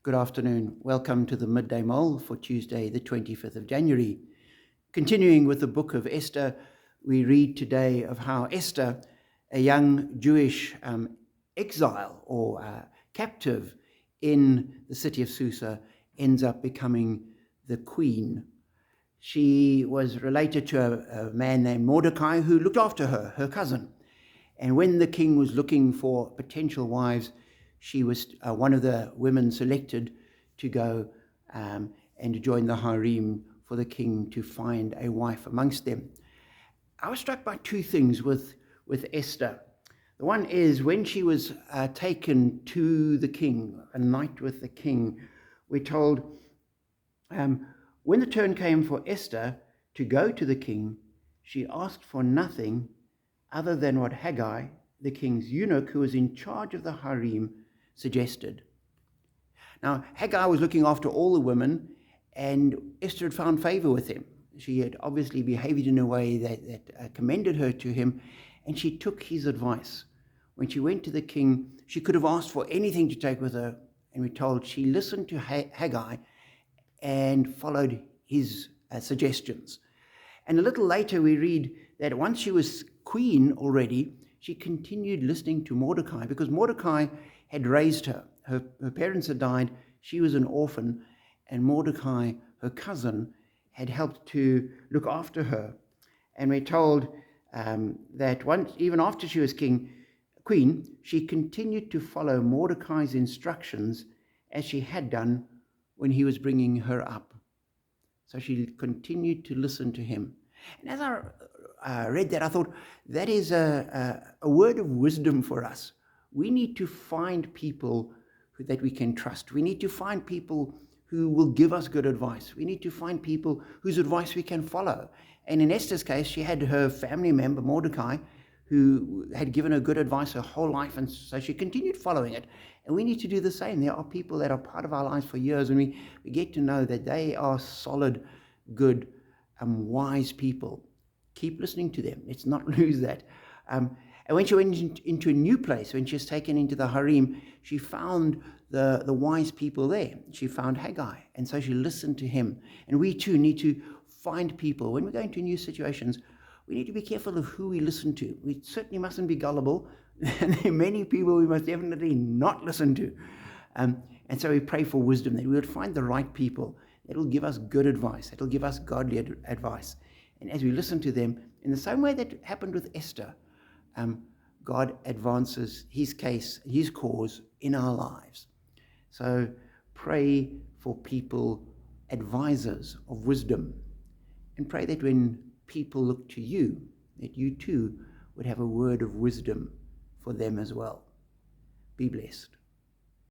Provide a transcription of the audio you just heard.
Good afternoon. Welcome to the Midday Mull for Tuesday, the 25th of January. Continuing with the book of Esther, we read today of how Esther, a young Jewish exile or captive in the city of Susa, ends up becoming the queen. She was related to a man named Mordecai who looked after her cousin. And when the king was looking for potential wives, she was one of the women selected to go and to join the harem for the king to find a wife amongst them. I was struck by two things with Esther. The one is when she was taken to the king, a night with the king, we're told when the turn came for Esther to go to the king, she asked for nothing other than what Haggai, the king's eunuch who was in charge of the harem, suggested. Now, Haggai was looking after all the women, and Esther had found favor with him. She had obviously behaved in a way that commended her to him, and she took his advice. When she went to the king, she could have asked for anything to take with her, and we're told she listened to Haggai and followed his suggestions. And a little later we read that once she was queen already, she continued listening to Mordecai because Mordecai had raised her. Her parents had died. She was an orphan, and Mordecai, her cousin, had helped to look after her. And we're told that even after she was queen, she continued to follow Mordecai's instructions as she had done when he was bringing her up. So she continued to listen to him. And as I read that, I thought that is a word of wisdom for us. We need to find people that we can trust. We need to find people who will give us good advice. We need to find people whose advice we can follow. And in Esther's case, she had her family member, Mordecai, who had given her good advice her whole life, and so she continued following it. And we need to do the same. There are people that are part of our lives for years, and we get to know that they are solid, good, wise people. Keep listening to them. Let's not lose that. And when she went into a new place, when she was taken into the harem, she found the wise people there. She found Haggai, and so she listened to him. And we too need to find people. When we go into new situations, we need to be careful of who we listen to. We certainly mustn't be gullible, and there are many people we must definitely not listen to. And so we pray for wisdom, that we would find the right people that will give us good advice, that will give us godly advice. And as we listen to them, in the same way that happened with Esther, God advances his case, his cause in our lives. So pray for people, advisors of wisdom, and pray that when people look to you, that you too would have a word of wisdom for them as well. Be blessed.